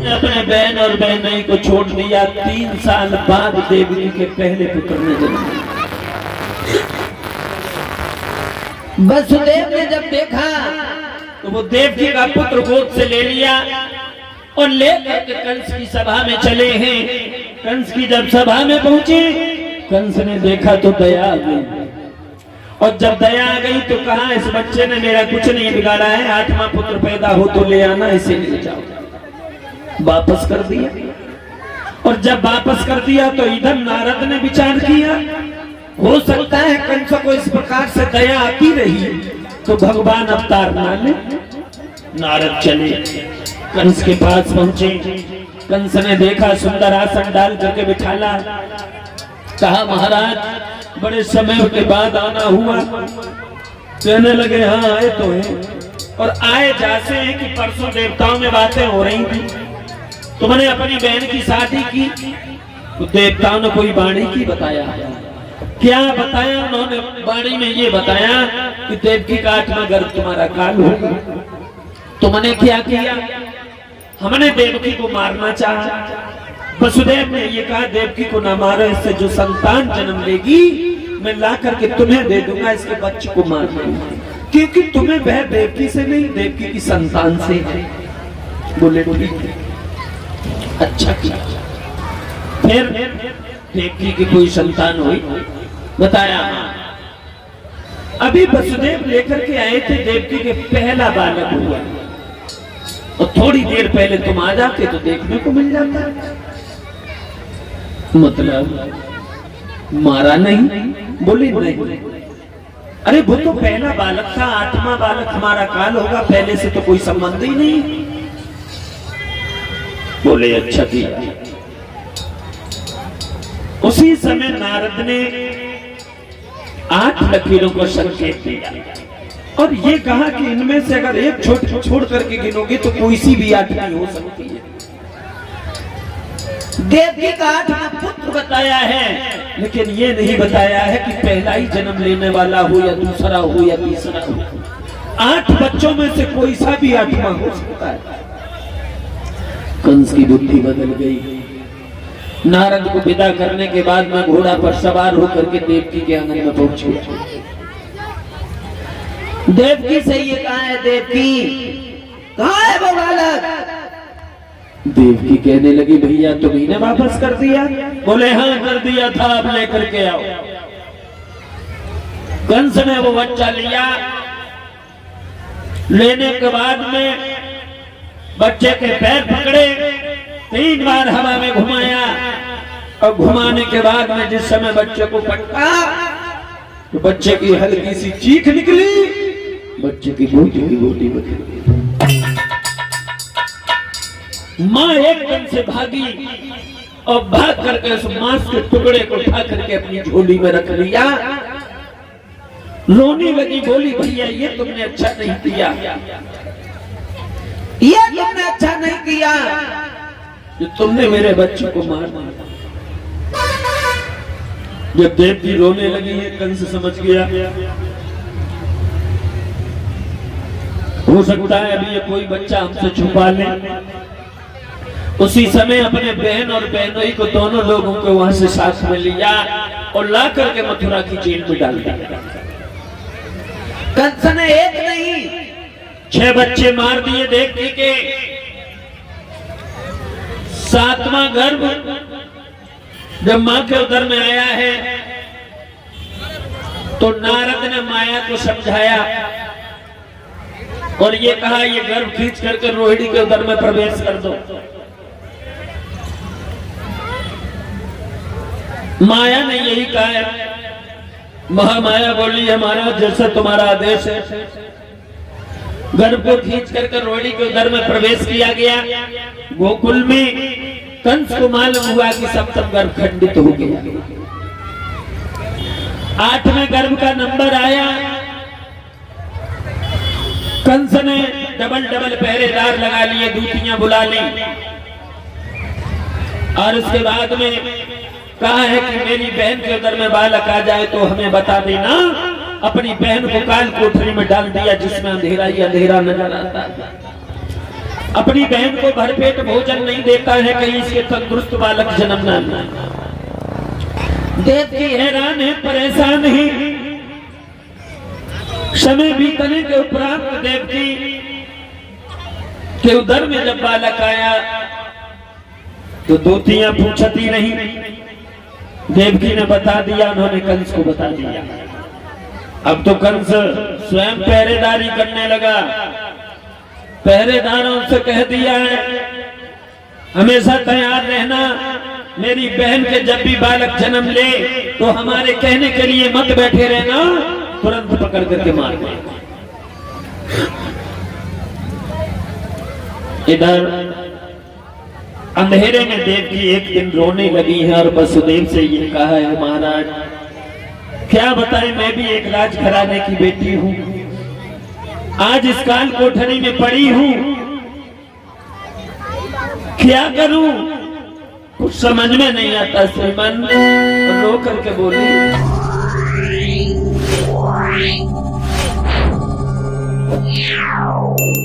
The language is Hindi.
अपने बहन और बहनोई को छोड़ दिया। 3 साल बाद देवकी के पहले पुत्र ने जन्म लिया। वसुदेव ने जब देखा तो वो देवकी का पुत्र गोद से ले लिया और लेकर के कंस की सभा में चले हैं। कंस की जब सभा में पहुंचे, कंस ने देखा तो दया आ गई। और जब दया आ गई तो कहा, इस बच्चे ने मेरा कुछ नहीं बिगाड़ा है, 8वां पुत्र पैदा हो तो ले आना, इसे ले जाओ। वापस कर दिया। और जब वापस कर दिया तो इधर नारद ने विचार किया, हो सकता है कंस को इस प्रकार से दया आती रही तो भगवान अवतार ना ले। नारद चले, कंस के पास पहुंचे। कंस ने देखा, सुंदर आसन डाल करके बिठाला। कहा, महाराज बड़े समय के बाद आना हुआ। कहने लगे, हाँ आए तो हैं, और आए जैसे हैं कि परसों देवताओं में बातें हो रही थी। तुमने अपनी बहन की शादी की तो देवताओं ने कोई वाणी की बताया। क्या बताया उन्होंने? वाणी में ये बताया कि देवकी का 8वां गर्भ तुम्हारा काल होगा। तुमने क्या किया? हमने देवकी को मारना चाहा। वसुदेव ने ये कहा, देवकी को ना मारो, इससे जो संतान जन्म लेगी मैं ला करके तुम्हें दे दूंगा, इसके बच्चे को मार दूंगा, क्योंकि तुम्हें वह देवकी से नहीं, देवकी की संतान से है। बोले ठीक है, अच्छा किया। फिर देवकी की कोई संतान हुई? बताया। अभी वसुदेव लेकर के आए थे, देवकी के पहला बालक हुआ, और थोड़ी देर पहले तुम आ जाते तो देखने को मिल जाता। मतलब मारा नहीं? बोले नहीं। अरे वो तो पहला बालक था, 8वां बालक हमारा काल होगा, पहले से तो कोई संबंध ही नहीं। बोले अच्छा किया। उसी समय नारद ने 8 लकीरों को संकेत दिया और ये कहा कि इनमें से अगर एक छोड़ करके गिनोगे तो कोई सी भी 8 नहीं हो सकती है। देवकी का 8वां पुत्र बताया है, लेकिन ये नहीं बताया है कि पहला ही जन्म लेने वाला हो या दूसरा हो या तीसरा हो। 8 बच्चों में से कोई सा भी 8वां हो सकता है। कंस की बुद्धि बदल गई। नारद को विदा करने के बाद मैं घोड़ा पर सवार होकर के देवकी के आंगन में पहुंच गया। देवकी से ये कहा है, देवकी कहाँ है वो बालक? देवकी कहने लगी, भैया तुम्ही ने वापस कर दिया? बोले हाँ कर दिया था, अब लेकर के आओ। कंस ने वो बच्चा लिया। लेने के बाद में बच्चे के पैर पकड़े, 3 बार हवा में घुमाया, और घुमाने के बाद में जिस समय बच्चे को पटका तो बच्चे की हल्की सी चीख निकली, बच्चे की गोटी बची। माँ एकदम से भागी और भाग करके उस मांस के टुकड़े को उठा करके अपनी झोली में रख लिया। रोने लगी, बोली भैया ये तुमने अच्छा नहीं किया, ये तुमने अच्छा नहीं किया जो तुमने मेरे बच्चे को मार दिया। जब देवकी रोने लगी है, कंस समझ गया हो सकता है अभी ये कोई बच्चा हमसे छुपा ले। उसी समय अपने बहन और बहनोई को, दोनों लोगों को वहां से साथ में लिया और ला करके मथुरा की जेल में डाल दिया। कंस ने एक नहीं 6 बच्चे मार दिए देवकी के। 7वां गर्भ जब मां के उदर में आया है तो नारद ने माया को समझाया और ये कहा, ये गर्भ खींच करके रोहिणी के उदर में प्रवेश कर दो। माया ने यही कहा है। महामाया बोली, हमारा जैसा तुम्हारा आदेश है। गर्भ को खींच करके रोहिणी के उदर में प्रवेश किया गया। गोकुल में कंस को मालूम हुआ कि 7वां गर्भ खंडित हो गया। 8वें गर्भ का नंबर आया। कंस ने डबल पहरेदार लगा लिए, दूतियां बुला ली और उसके बाद में कहा है कि मेरी बहन के उदर में बालक आ जाए तो हमें बता देना। अपनी बहन को काल कोठरी में डाल दिया जिसमें अंधेरा ही अंधेरा नजर आता था। अपनी बहन को भरपेट भोजन नहीं देता है, कहीं इसके तंदुरुस्त बालक जन्म ना ले। देवकी हैरान है, परेशान है। समय बीतने के उपरांत देवकी के उदर में जब बालक आया तो दूतियां पूछती नहीं। देवकी ने बता दिया, उन्होंने कंस को बता दिया। अब तो कंस स्वयं पहरेदारी करने लगा। पहरेदारों से कह दिया है हमेशा तैयार रहना, मेरी बहन के जब भी बालक जन्म ले तो हमारे कहने के लिए मत बैठे रहना, तुरंत पकड़ करके मार दे। इधर अंधेरे में देवकी एक दिन रोने लगी है और वसुदेव से ये कहा है, महाराज क्या बताएं, मैं भी एक राजघराने की बेटी हूँ, आज इस काल कोठरी में पड़ी हूँ, क्या करूं कुछ समझ में नहीं आता। श्रीमान रो करके बोली,